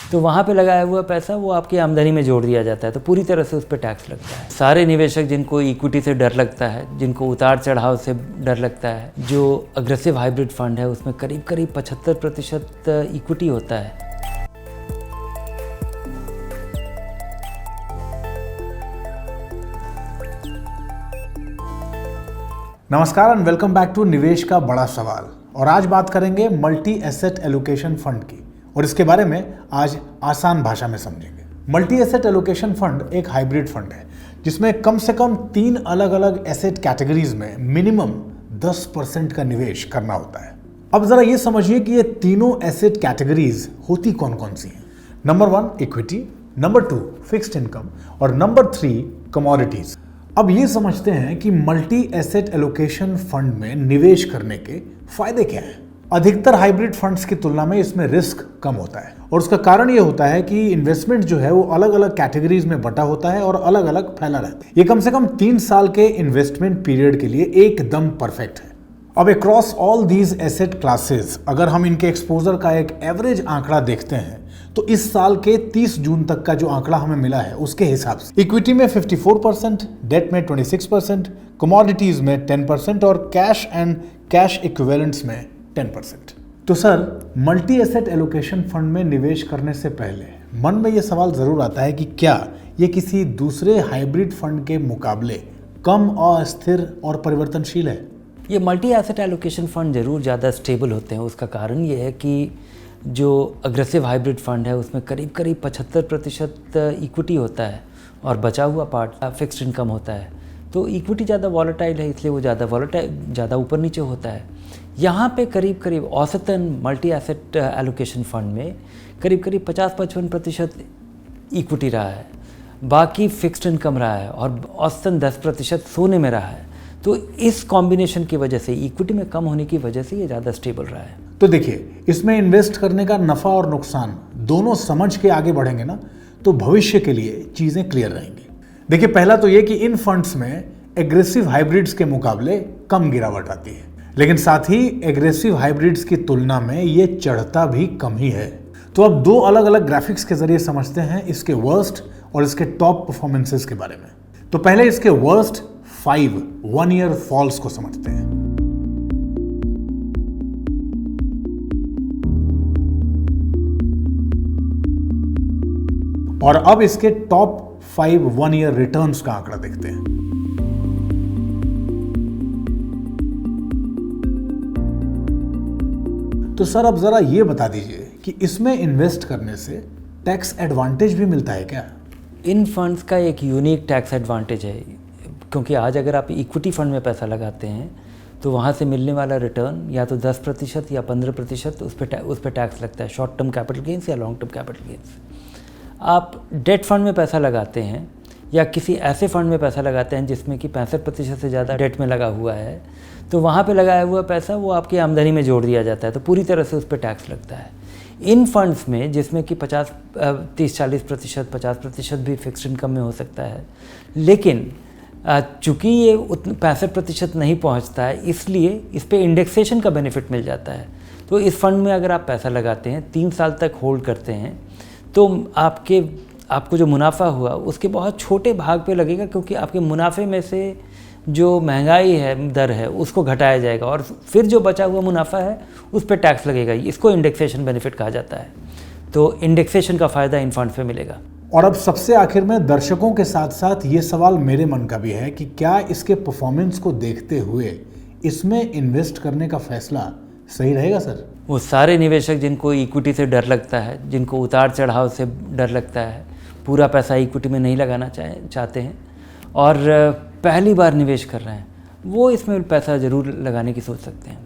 तो वहाँ पे लगाया हुआ पैसा वो आपकी आमदनी में जोड़ दिया जाता है, तो पूरी तरह से उस पर टैक्स लगता है। सारे निवेशक जिनको इक्विटी से डर लगता है, जिनको उतार चढ़ाव से डर लगता है, जो अग्रेसिव हाइब्रिड फंड है उसमें करीब करीब 75% इक्विटी होता है। नमस्कार एंड वेलकम बैक टू निवेश का बड़ा सवाल। और आज बात करेंगे मल्टी एसेट एलोकेशन फंड की, और इसके बारे में आज आसान भाषा में समझेंगे। मल्टी एसेट एलोकेशन फंड एक हाइब्रिड फंड है जिसमें कम से कम 3 अलग अलग एसेट कैटेगरीज में मिनिमम 10% का निवेश करना होता है। अब जरा ये समझिए कि ये तीनों एसेट कैटेगरीज होती कौन कौन सी हैं। Number 1 equity, number 2 fixed income और नंबर 3 कमोडिटीज। अब ये समझते हैं कि मल्टी एसेट एलोकेशन फंड में निवेश करने के फायदे क्या हैं। अधिकतर हाइब्रिड फंड्स की तुलना में इसमें रिस्क कम होता है, और उसका कारण ये होता है कि इन्वेस्टमेंट जो है वो अलग अलग कैटेगरीज में बटा होता है और अलग अलग फैला रहता है। ये कम से कम 3 साल के इन्वेस्टमेंट पीरियड के लिए एकदम परफेक्ट है। अब across all these asset classes अगर हम इनके एक्सपोजर का एक एवरेज आंकड़ा देखते हैं तो इस साल के 30 जून तक का जो आंकड़ा हमें मिला है उसके हिसाब से इक्विटी में 54%, डेट में 26%, कमोडिटीज में 10% और कैश एंड कैश इक्विवेलेंट्स में 10%। तो sir, multi asset allocation fund में निवेश करने से पहले मन में यह सवाल जरूर आता है कि क्या ये किसी दूसरे हाइब्रिड फंड के मुकाबले कम अस्थिर और परिवर्तनशील है? ये मल्टी एसेट एलोकेशन फंड ज़रूर ज़्यादा स्टेबल होते हैं। उसका कारण ये है कि जो अग्रेसिव हाइब्रिड फंड है उसमें करीब करीब 75% इक्विटी होता है और बचा हुआ पार्ट फिक्स्ड इनकम होता है। तो इक्विटी ज़्यादा वॉलेटाइल है, इसलिए वो ज़्यादा ऊपर नीचे होता है। यहाँ पे करीब करीब औसतन मल्टी एसेट एलोकेशन फंड में करीब करीब 50-55% इक्विटी रहा है, बाकी फिक्स्ड इनकम रहा है और औसतन 10% सोने में रहा है। तो इस कॉम्बिनेशन की वजह से, इक्विटी में कम होने की वजह से ये ज़्यादा स्टेबल रहा है। तो देखिए, इसमें इन्वेस्ट करने का नफा और नुकसान दोनों समझ के आगे बढ़ेंगे ना, तो भविष्य के लिए चीजें क्लियर रहेंगी। देखिए, पहला तो ये कि इन फंड्स में एग्रेसिव हाइब्रिड्स के मुकाबले कम गिरावट आती है, लेकिन साथ ही एग्रेसिव हाइब्रिड्स की तुलना में ये चढ़ता भी कम ही है। तो अब 2 अलग अलग ग्राफिक्स के जरिए समझते हैं इसके वर्स्ट और इसके टॉप परफॉर्मेंसेस के बारे में। तो पहले इसके वर्स्ट 5 1 ईयर फॉल्स को समझते हैं। और अब इसके टॉप 5 1 ईयर रिटर्न्स का आंकड़ा देखते हैं। तो सर, अब जरा ये बता दीजिए कि इसमें इन्वेस्ट करने से टैक्स एडवांटेज भी मिलता है क्या? इन फंड्स का एक यूनिक टैक्स एडवांटेज है, क्योंकि आज अगर आप इक्विटी फंड में पैसा लगाते हैं तो वहाँ से मिलने वाला रिटर्न या तो 10% या 15% उस पर टैक्स लगता है, शॉर्ट टर्म कैपिटल गेंस या लॉन्ग टर्म कैपिटल गेंस। आप डेट फंड में पैसा लगाते हैं या किसी ऐसे फंड में पैसा लगाते हैं जिसमें कि 65% से ज़्यादा डेट में लगा हुआ है, तो वहाँ पे लगाया हुआ पैसा वो आपकी आमदनी में जोड़ दिया जाता है, तो पूरी तरह से उस पर टैक्स लगता है। इन फंड्स में जिसमें कि 30-40%, 50% भी फिक्स्ड इनकम में हो सकता है, लेकिन चूँकि ये 65% नहीं पहुँचता है, इसलिए इस पर इंडेक्सेशन का बेनिफिट मिल जाता है। तो इस फंड में अगर आप पैसा लगाते हैं, 3 साल तक होल्ड करते हैं, तो आपको जो मुनाफा हुआ उसके बहुत छोटे भाग पे लगेगा, क्योंकि आपके मुनाफे में से जो महंगाई है, दर है, उसको घटाया जाएगा और फिर जो बचा हुआ मुनाफा है उस पर टैक्स लगेगा। इसको इंडेक्सेशन बेनिफिट कहा जाता है। तो इंडेक्सेशन का फ़ायदा इन फंड पे मिलेगा। और अब सबसे आखिर में दर्शकों के साथ साथ ये सवाल मेरे मन का भी है कि क्या इसके परफॉर्मेंस को देखते हुए इसमें इन्वेस्ट करने का फैसला सही रहेगा सर? वो सारे निवेशक जिनको इक्विटी से डर लगता है, जिनको उतार चढ़ाव से डर लगता है, पूरा पैसा इक्विटी में नहीं लगाना चाहते हैं और पहली बार निवेश कर रहे हैं, वो इसमें पैसा ज़रूर लगाने की सोच सकते हैं।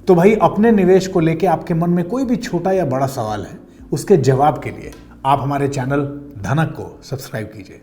तो भाई, अपने निवेश को लेके आपके मन में कोई भी छोटा या बड़ा सवाल है, उसके जवाब के लिए आप हमारे चैनल धनक को सब्सक्राइब कीजिए।